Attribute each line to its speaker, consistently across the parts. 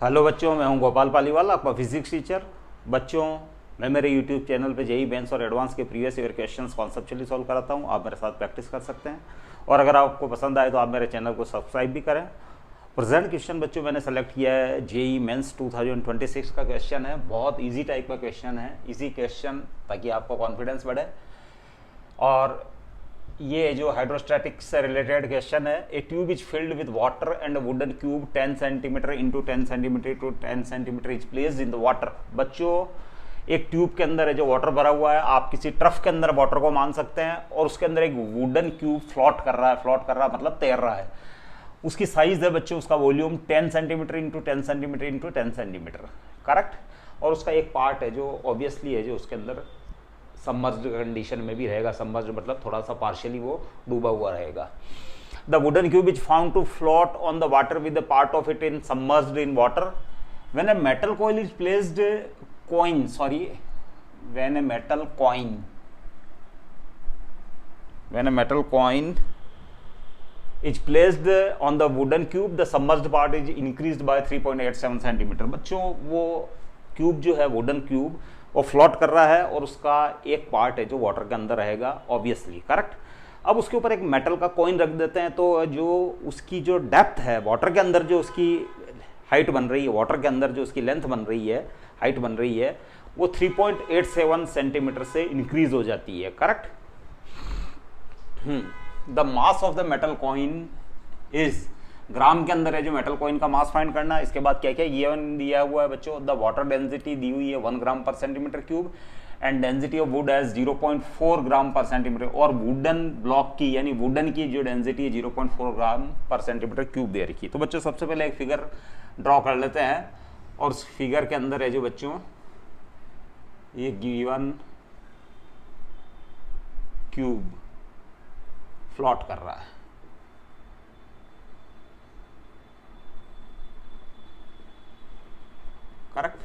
Speaker 1: Hello बच्चों, मैं हूं गोपाल पालीवाल, आपका फिजिक्स टीचर। बच्चों, मैं मेरे यूट्यूब चैनल पे जेईई मेंस और एडवांस के previous year questions conceptually solve कराता हूं। आप मेरे साथ प्रैक्टिस कर सकते हैं और अगर आपको पसंद आए तो आप मेरे चैनल को सब्सक्राइब भी करें। प्रेजेंट क्वेश्चन बच्चों मैंने सेलेक्ट किया है जेईई मेंस 2026 का क्वेश्चन है। बहुत ईजी टाइप का क्वेश्चन है, ईजी क्वेश्चन, ताकि आपका कॉन्फिडेंस बढ़े। और ये जो हाइड्रोस्टैटिक्स से रिलेटेड क्वेश्चन है, a tube is filled with water and wooden cube 10 centimetre into 10 centimetre to 10 centimetre is placed in the water. बच्चों, एक ट्यूब के अंदर है जो वाटर भरा हुआ है, आप किसी ट्रफ के अंदर वाटर को मान सकते हैं, और उसके अंदर एक वुडन क्यूब फ्लोट कर रहा है। फ्लोट कर रहा है मतलब तैर रहा है। उसकी साइज है बच्चों, उसका volume 10 centimetre into 10 centimetre into 10 centimetre, correct. और उसका एक पार्ट है जो ऑब्वियसली है जो उसके अंदर सबमर्ज्ड कंडीशन में भी रहेगा। सबमर्ज्ड मतलब थोड़ा सा पार्शियली वो डूबा हुआ रहेगा। The wooden cube is found to float on the water with the part of it in submerged in water. When a metal coin is placed when a metal coin is placed on the wooden cube, the submerged part is increased by 3.87 centimetre. बच्चों, वो cube जो है wooden cube वो float कर रहा है और उसका एक पार्ट है जो वाटर के अंदर रहेगा, ऑब्वियसली, करेक्ट। अब उसके ऊपर एक मेटल का कॉइन रख देते हैं, तो जो उसकी जो डेप्थ है वाटर के अंदर, जो उसकी हाइट बन रही है, वाटर के अंदर जो उसकी लेंथ बन रही है, हाइट बन रही है, वो 3.87 सेंटीमीटर से इंक्रीज हो जाती है, correct. The mass of the metal coin is, gram के अंदर है जो मेटल कॉइन का मास फाइंड करना है। इसके बाद क्या क्या ये दिया हुआ है बच्चों, द वाटर डेंसिटी दी हुई है 1 gram per centimetre cube and density of wood as 0.4 gram per centimetre. और वुडन ब्लॉक की यानी वुडन की जो डेंसिटी है 0.4 ग्राम पर सेंटीमीटर क्यूब दे रखी है। तो बच्चों, सबसे पहले एक फिगर ड्रॉ कर लेते हैं, और उस फिगर के अंदर है जो बच्चों ये गिवन क्यूब फ्लोट कर रहा है, करेक्ट।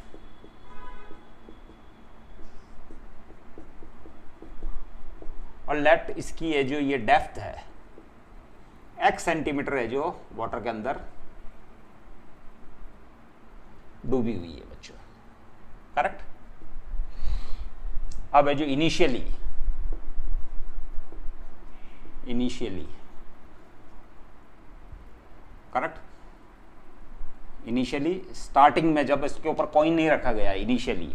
Speaker 1: और लेट इसकी है जो ये डेप्थ है x सेंटीमीटर है जो वाटर के अंदर डूबी हुई है बच्चों, करेक्ट। अब है जो इनिशियली करेक्ट, इनिशियली स्टार्टिंग में जब इसके ऊपर कॉइन नहीं रखा गया इनिशियली,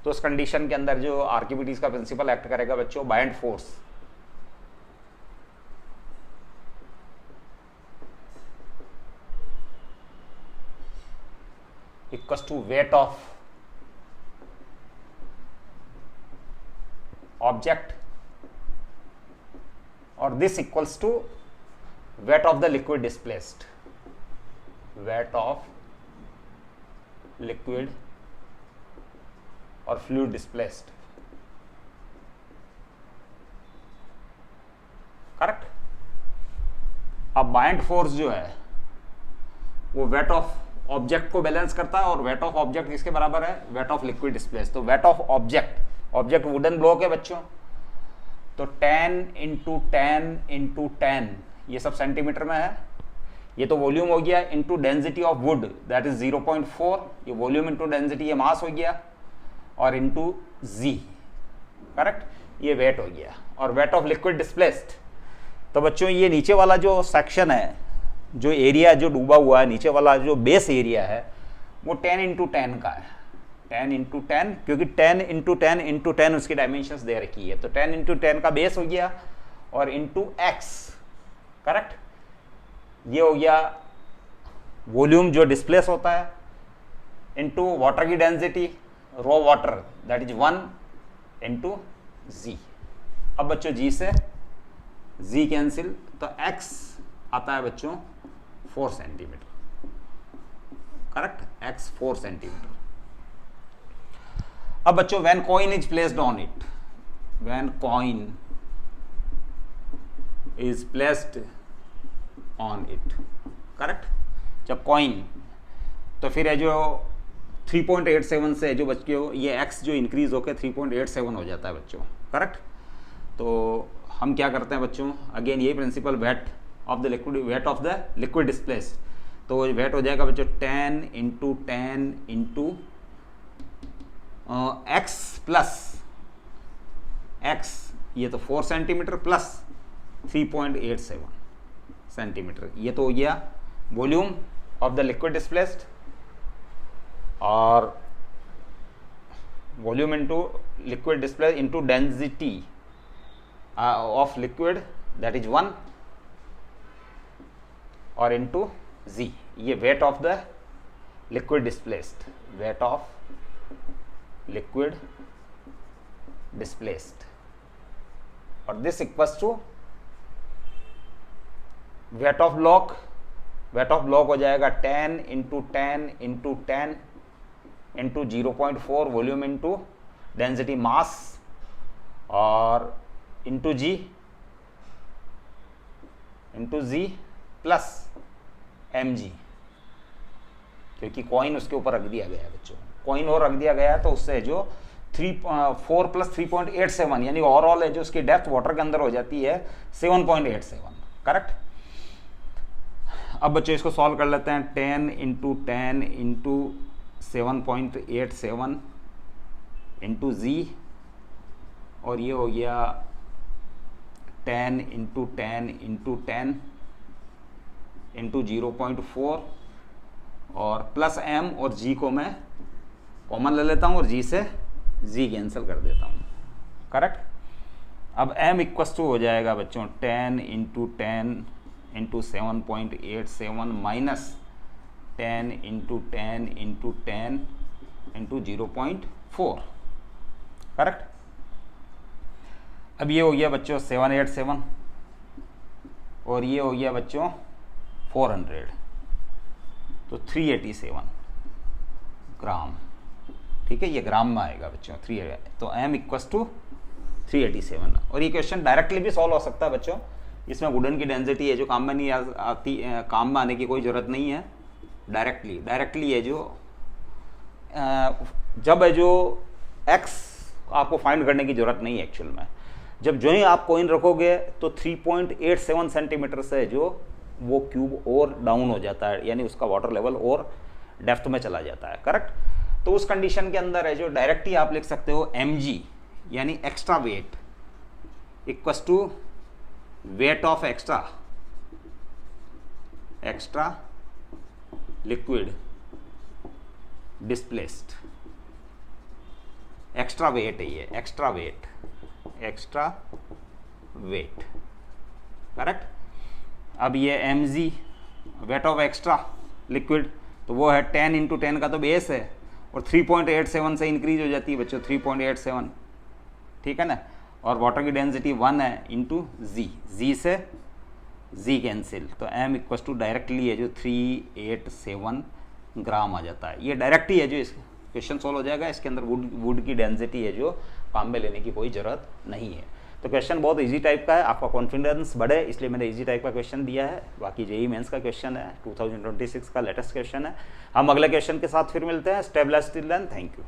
Speaker 1: तो उस कंडीशन के अंदर जो आर्किमिडीज का प्रिंसिपल एक्ट करेगा बच्चों, buoyant force equals to weight of object, और this equals to weight of the liquid displaced, weight of liquid और फ्लूइड डिस्प्लेस्ड, करेक्ट। अब बायंट फोर्स जो है वो वेट ऑफ ऑब्जेक्ट को बैलेंस करता है, और वेट ऑफ ऑब्जेक्ट किसके बराबर है, वेट ऑफ लिक्विड डिस्प्लेस्ड। तो weight of object wooden block है बच्चों, तो 10 इंटू 10 ये सब सेंटीमीटर में है। ये तो वॉल्यूम हो गया, into density of would that is 0.4, ये वॉल्यूम इंटू डेंसिटी, ये मास हो गया, और इंटू जी, करेक्ट, ये वेट हो गया। और वेट ऑफ लिक्विड डिस्प्लेस्ड, तो बच्चों ये नीचे वाला जो सेक्शन है, जो एरिया जो डूबा हुआ है, नीचे वाला जो बेस एरिया है, वो 10 इंटू 10 का है, 10 इंटू 10, क्योंकि 10 इंटू 10 इंटू 10 उसकी डायमेंशंस दे रखी है। तो 10 इंटू 10 का बेस हो गया, और इंटू एक्स, करेक्ट, ये हो गया वॉल्यूम जो डिस्प्लेस होता है, इंटू वाटर की density, rho water that is 1 into g. अब बच्चों जी से जी कैंसिल, तो एक्स आता है बच्चों 4 सेंटीमीटर, करेक्ट, एक्स 4 सेंटीमीटर। अब बच्चों when coin is placed on it, when coin is placed on it, correct, जब कॉइन, तो फिर है जो 3.87 से जो बच्चों ये x जो इंक्रीज होकर 3.87 हो जाता है बच्चों, करेक्ट। तो हम क्या करते हैं बच्चों, अगेन यही principle, weight of the liquid displaced, तो वेट हो जाएगा बच्चों 10 into 10 into X plus X, ये तो 4 सेंटीमीटर प्लस 3.87 सेंटीमीटर, ये तो हो गया volume of the liquid displaced, और volume into liquid displaced into density of liquid that is 1 और इनटू जी, ये weight of the liquid displaced, weight of liquid displaced, और this equals to weight of block, weight of block हो जाएगा 10 into 10 into 10 into 0.4 volume into density mass और into g plus mg, क्योंकि coin उसके ऊपर रख दिया गया है बच्चों, कॉइन और रख दिया गया है, तो उससे जो 4 प्लस 3.87 यानी ओवरऑल है जो उसकी डेप्थ वाटर के अंदर हो जाती है 7.87, करेक्ट। अब बच्चों इसको सॉल्व कर लेते हैं, 10 इंटू 10 इंटू 7.87 इंटू जी, और ये हो गया 10 इंटू 10 इंटू 10 इंटू 0.4 और प्लस m, और g को मैं कॉमन ले लेता हूँ और g से g कैंसिल कर देता हूँ, करेक्ट। अब m इक्वस टू हो जाएगा बच्चों 10 into 10 into 7.87 minus 10 into 10 into 10 into 0.4, correct. अब ये हो गया बच्चों 787 और ये हो गया बच्चों 400, तो 387 ग्राम, ठीक है, ये ग्राम में आएगा बच्चों 3, तो m इक्वस टू 387। और ये क्वेश्चन डायरेक्टली भी सॉल्व हो सकता है बच्चों, इसमें वुडन की डेंसिटी है जो काम में नहीं आती, काम में आने की कोई ज़रूरत नहीं है, डायरेक्टली है जो जब है जो x आपको फाइंड करने की ज़रूरत नहीं है एक्चुअल में, जब जो ही आप कॉइन रखोगे तो 3.87 सेंटीमीटर से जो वो क्यूब और डाउन हो जाता है, यानी उसका वाटर लेवल और डेप्थ में चला जाता है, करेक्ट। तो उस कंडीशन के अंदर है जो डायरेक्ट ही आप लिख सकते हो mg यानी extra weight equals to weight of extra liquid displaced, extra weight है ये, एक्स्ट्रा वेट, करेक्ट। अब ये mg weight of extra liquid, तो वो है 10 इंटू 10 का तो बेस है और 3.87 से इंक्रीज हो जाती है बच्चों 3.87, ठीक है ना, और वाटर की डेंसिटी 1 है इंटू जी से जी कैंसिल, तो m इक्वस टू डायरेक्टली है जो 387 ग्राम आ जाता है। ये डायरेक्ट ही है जो इस क्वेश्चन सॉल्व हो जाएगा, इसके अंदर वुड की डेंसिटी है जो काम में लेने की कोई ज़रूरत नहीं है। तो क्वेश्चन बहुत इजी टाइप का है, आपका कॉन्फिडेंस बढ़े इसलिए मैंने इजी टाइप का क्वेश्चन दिया है। बाकी जेईई मेंस का क्वेश्चन है, 2026 का लेटेस्ट क्वेश्चन है। हम अगले क्वेश्चन के साथ फिर मिलते हैं। Stay blessed till then, thank you.